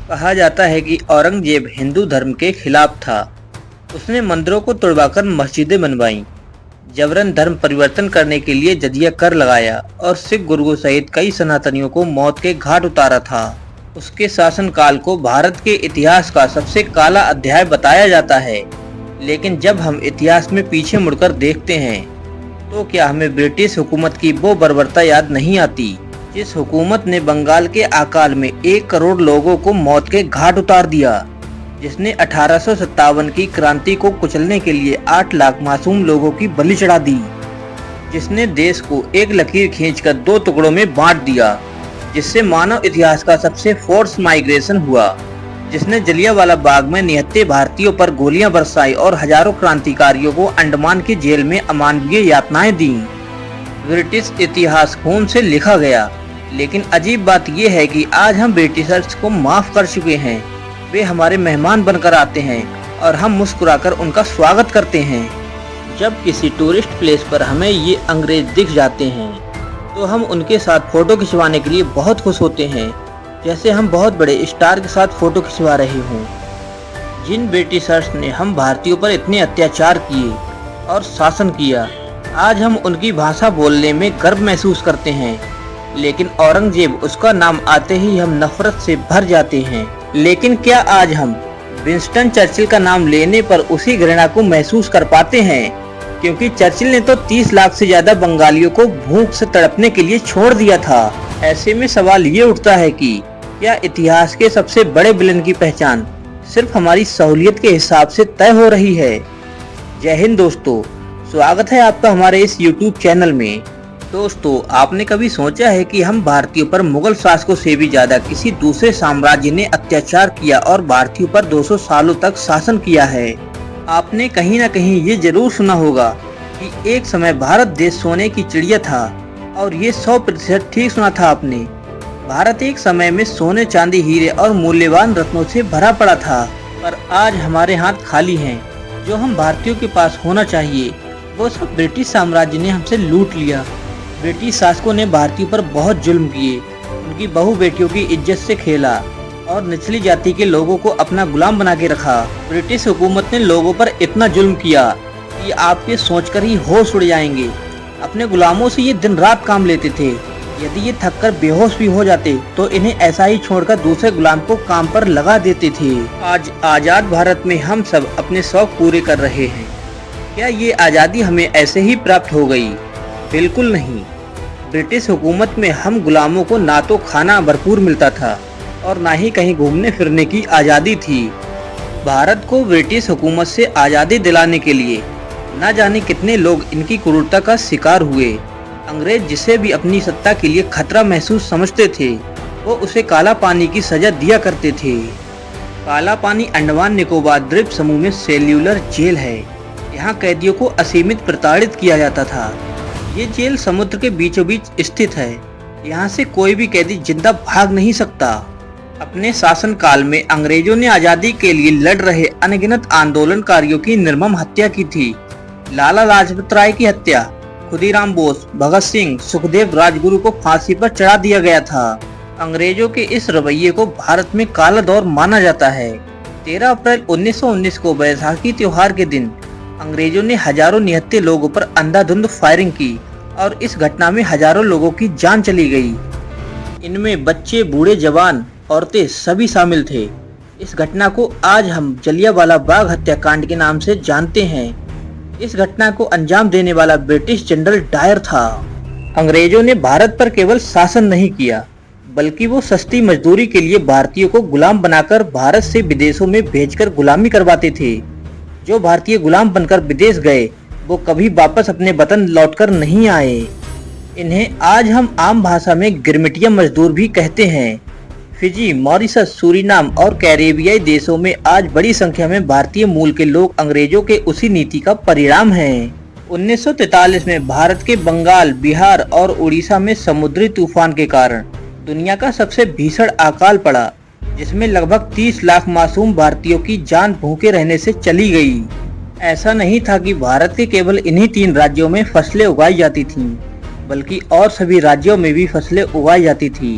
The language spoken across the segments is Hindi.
कहा जाता है कि औरंगजेब हिंदू धर्म के खिलाफ था। उसने मंदिरों को तुड़वाकर मस्जिदें बनवाईं, जबरन धर्म परिवर्तन करने के लिए जजिया कर लगाया और सिख गुरुओं सहित कई सनातनियों को मौत के घाट उतारा था। उसके शासनकाल को भारत के इतिहास का सबसे काला अध्याय बताया जाता है। लेकिन जब हम इतिहास में पीछे मुड़कर देखते हैं तो क्या हमें ब्रिटिश हुकूमत की वो बर्बरता याद नहीं आती, जिस हुकूमत ने बंगाल के अकाल में 1 करोड़ लोगों को मौत के घाट उतार दिया, जिसने 1857 की क्रांति को कुचलने के लिए 8 लाख मासूम लोगों की बलि चढ़ा दी, जिसने देश को एक लकीर खींचकर 2 टुकड़ों में बांट दिया, जिससे मानव इतिहास का सबसे फोर्स माइग्रेशन हुआ, जिसने जलियांवाला बाग में निहत्थे भारतीयों पर गोलियां बरसाई और हजारों क्रांतिकारियों को अंडमान की जेल में अमानवीय यातनाएं दी। ब्रिटिश इतिहास खून से लिखा गया, लेकिन अजीब बात यह है कि आज हम ब्रिटिशर्स को माफ कर चुके हैं। वे हमारे मेहमान बनकर आते हैं और हम मुस्कुराकर उनका स्वागत करते हैं। जब किसी टूरिस्ट प्लेस पर हमें ये अंग्रेज दिख जाते हैं तो हम उनके साथ फोटो खिंचवाने के लिए बहुत खुश होते हैं, जैसे हम बहुत बड़े स्टार के साथ फोटो खिंचवा रहे हों। जिन ब्रिटिशर्स ने हम भारतीयों पर इतने अत्याचार किए और शासन किया, आज हम उनकी भाषा बोलने में गर्व महसूस करते हैं। लेकिन औरंगजेब, उसका नाम आते ही हम नफरत से भर जाते हैं। लेकिन क्या आज हम विंस्टन चर्चिल का नाम लेने पर उसी घृणा को महसूस कर पाते हैं? क्योंकि चर्चिल ने तो 30 लाख से ज्यादा बंगालियों को भूख से तड़पने के लिए छोड़ दिया था। ऐसे में सवाल ये उठता है कि क्या इतिहास के सबसे बड़े विलेन की पहचान सिर्फ हमारी सहूलियत के हिसाब से तय हो रही है? जय हिंद दोस्तों, स्वागत है आपका हमारे इस YouTube चैनल में। दोस्तों, आपने कभी सोचा है कि हम भारतीयों पर मुगल शासकों से भी ज्यादा किसी दूसरे साम्राज्य ने अत्याचार किया और भारतीयों पर 200 सालों तक शासन किया है? आपने कहीं न कहीं ये जरूर सुना होगा कि एक समय भारत देश सोने की चिड़िया था, और ये 100% ठीक सुना था आपने। भारत एक समय में सोने, चांदी, हीरे और मूल्यवान रत्नों से भरा पड़ा था, पर आज हमारे हाथ खाली हैं। जो हम भारतीयों के पास होना चाहिए वो सब ब्रिटिश साम्राज्य ने हमसे लूट लिया। ब्रिटिश शासकों ने भारतीयों पर बहुत जुल्म किए, उनकी बहू बेटियों की इज्जत से खेला और निचली जाति के लोगों को अपना गुलाम बना के रखा। ब्रिटिश हुकूमत ने लोगों पर इतना जुल्म किया कि आपके सोचकर ही होश उड़ जाएंगे। अपने गुलामों से ये दिन रात काम लेते थे। यदि ये थककर बेहोश भी हो जाते तो इन्हें ऐसा ही छोड़कर दूसरे गुलाम को काम पर लगा देते थे। आज आजाद भारत में हम सब अपने शौक पूरे कर रहे हैं। क्या ये आज़ादी हमें ऐसे ही प्राप्त हो गई? बिल्कुल नहीं। ब्रिटिश हुकूमत में हम गुलामों को ना तो खाना भरपूर मिलता था और ना ही कहीं घूमने फिरने की आज़ादी थी। भारत को ब्रिटिश हुकूमत से आज़ादी दिलाने के लिए न जाने कितने लोग इनकी क्रूरता का शिकार हुए। अंग्रेज जिसे भी अपनी सत्ता के लिए खतरा महसूस समझते थे, वो उसे काला पानी की सजा दिया करते थे। काला पानी अंडमान निकोबार द्वीप समूह में सेल्यूलर जेल है। यहाँ कैदियों को असीमित प्रताड़ित किया जाता था। ये जेल समुद्र के बीचों बीच स्थित है। यहाँ से कोई भी कैदी जिंदा भाग नहीं सकता। अपने शासन काल में अंग्रेजों ने आज़ादी के लिए लड़ रहे अनगिनत आंदोलनकारियों की निर्मम हत्या की थी। लाला लाजपत राय की हत्या, खुदीराम बोस, भगत सिंह, सुखदेव राजगुरु को फांसी पर चढ़ा दिया गया था। अंग्रेजों के इस रवैये को भारत में काला दौर माना जाता है। 13 अप्रैल 1919 को बैसाखी त्योहार के दिन अंग्रेजों ने हजारों निहत्थे लोगों पर अंधाधुंध फायरिंग की और इस घटना में हजारों लोगों की जान चली गई। इनमें बच्चे, बूढ़े, जवान, औरतें सभी शामिल थे। इस घटना को आज हम जलियांवाला बाग हत्याकांड के नाम से जानते हैं। इस घटना को अंजाम देने वाला ब्रिटिश जनरल डायर था। अंग्रेजों ने भारत पर केवल शासन नहीं किया, बल्कि वो सस्ती मजदूरी के लिए भारतीयों को गुलाम बनाकर भारत से विदेशों में भेजकर गुलामी करवाते थे। जो भारतीय गुलाम बनकर विदेश गए वो कभी वापस अपने वतन लौटकर नहीं आए। इन्हें आज हम आम भाषा में गिरमिटिया मजदूर भी कहते हैं। फिजी, मॉरिशस, सूरीनाम और कैरेबियाई देशों में आज बड़ी संख्या में भारतीय मूल के लोग अंग्रेजों के उसी नीति का परिणाम हैं। 1943 में भारत के बंगाल, बिहार और उड़ीसा में समुद्री तूफान के कारण दुनिया का सबसे भीषण अकाल पड़ा, जिसमें लगभग 30 लाख मासूम भारतीयों की जान भूखे रहने से चली गई। ऐसा नहीं था कि भारत के केवल इन्हीं 3 राज्यों में फसलें उगाई जाती थीं, बल्कि और सभी राज्यों में भी फसलें उगाई जाती थी।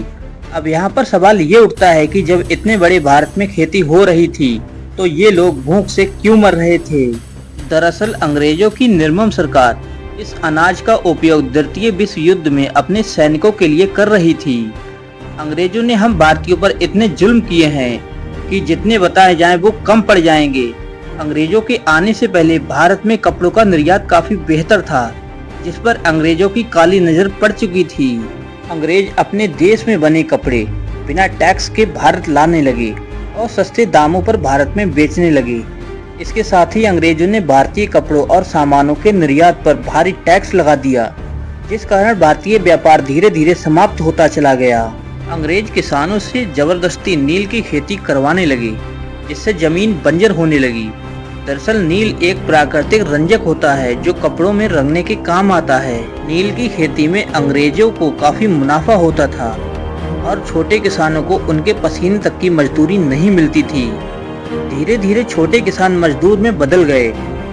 अब यहाँ पर सवाल ये उठता है कि जब इतने बड़े भारत में खेती हो रही थी तो ये लोग भूख से क्यों मर रहे थे। दरअसल अंग्रेजों की निर्मम सरकार इस अनाज का उपयोग द्वितीय विश्व युद्ध में अपने सैनिकों के लिए कर रही थी। अंग्रेजों ने हम भारतीयों पर इतने जुल्म किए हैं कि जितने बताए जाएं वो कम पड़ जाएंगे। अंग्रेजों के आने से पहले भारत में कपड़ों का निर्यात काफी बेहतर था, जिस पर अंग्रेजों की काली नजर पड़ चुकी थी। अंग्रेज अपने देश में बने कपड़े बिना टैक्स के भारत लाने लगे और सस्ते दामों पर भारत में बेचने लगे। इसके साथ ही अंग्रेजों ने भारतीय कपड़ों और सामानों के निर्यात पर भारी टैक्स लगा दिया, जिस कारण भारतीय व्यापार धीरे धीरे समाप्त होता चला गया। अंग्रेज किसानों से जबरदस्ती नील की खेती करवाने लगे, जिससे जमीन बंजर होने लगी। दरअसल नील एक प्राकृतिक रंजक होता है जो कपड़ों में रंगने के काम आता है। नील की खेती में अंग्रेजों को काफी मुनाफा होता था और छोटे किसानों को उनके पसीने तक की मजदूरी नहीं मिलती थी। धीरे धीरे छोटे किसान मजदूर में बदल गए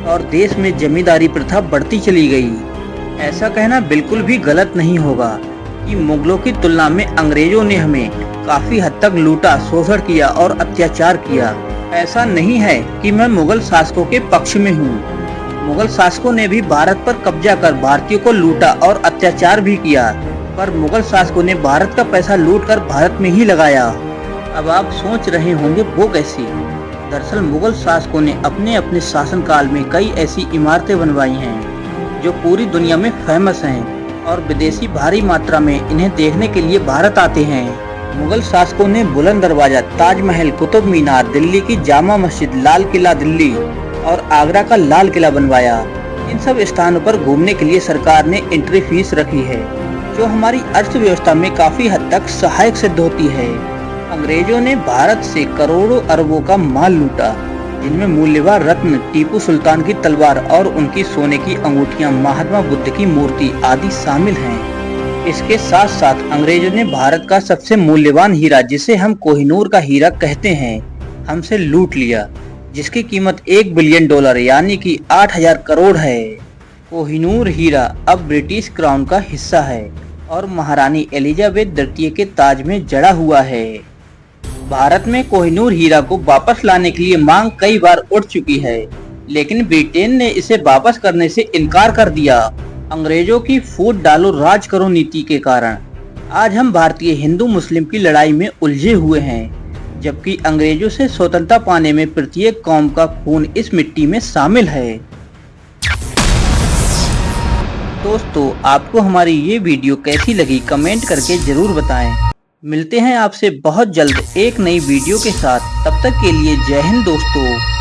और देश में जमींदारी प्रथा बढ़ती चली गई। ऐसा कहना बिल्कुल भी गलत नहीं होगा कि मुगलों की तुलना में अंग्रेजों ने हमें काफी हद तक लूटा, शोषण किया और अत्याचार किया। ऐसा नहीं है कि मैं मुगल शासकों के पक्ष में हूँ। मुगल शासकों ने भी भारत पर कब्जा कर भारतीयों को लूटा और अत्याचार भी किया, पर मुगल शासकों ने भारत का पैसा लूटकर भारत में ही लगाया। अब आप सोच रहे होंगे वो कैसे। दरअसल मुगल शासकों ने अपने अपने शासनकाल में कई ऐसी इमारतें बनवाई हैं जो पूरी दुनिया में फेमस हैं और विदेशी भारी मात्रा में इन्हें देखने के लिए भारत आते हैं। मुगल शासकों ने बुलंद दरवाजा, ताजमहल, कुतुब मीनार, दिल्ली की जामा मस्जिद, लाल किला दिल्ली और आगरा का लाल किला बनवाया। इन सब स्थानों पर घूमने के लिए सरकार ने एंट्री फीस रखी है, जो हमारी अर्थव्यवस्था में काफी हद तक सहायक सिद्ध होती है। अंग्रेजों ने भारत से करोड़ों अरबों का माल लूटा, जिनमें मूल्यवान रत्न, टीपू सुल्तान की तलवार और उनकी सोने की अंगूठियां, महात्मा बुद्ध की मूर्ति आदि शामिल हैं। इसके साथ साथ अंग्रेजों ने भारत का सबसे मूल्यवान हीरा, जिसे हम कोहिनूर का हीरा कहते हैं, हमसे लूट लिया, जिसकी कीमत $1 बिलियन यानी कि 8,000 करोड़ है। कोहिनूर हीरा अब ब्रिटिश क्राउन का हिस्सा है और महारानी एलिजाबेथ द्वितीय के ताज में जड़ा हुआ है। भारत में कोहिनूर हीरा को वापस लाने के लिए मांग कई बार उठ चुकी है, लेकिन ब्रिटेन ने इसे वापस करने से इनकार कर दिया। अंग्रेजों की फूट डालो राज करो नीति के कारण आज हम भारतीय हिंदू मुस्लिम की लड़ाई में उलझे हुए हैं, जबकि अंग्रेजों से स्वतंत्रता पाने में प्रत्येक कौम का खून इस मिट्टी में शामिल है। दोस्तों, आपको हमारी ये वीडियो कैसी लगी कमेंट करके जरूर बताएं। मिलते हैं आपसे बहुत जल्द एक नई वीडियो के साथ। तब तक के लिए जय हिंद दोस्तों।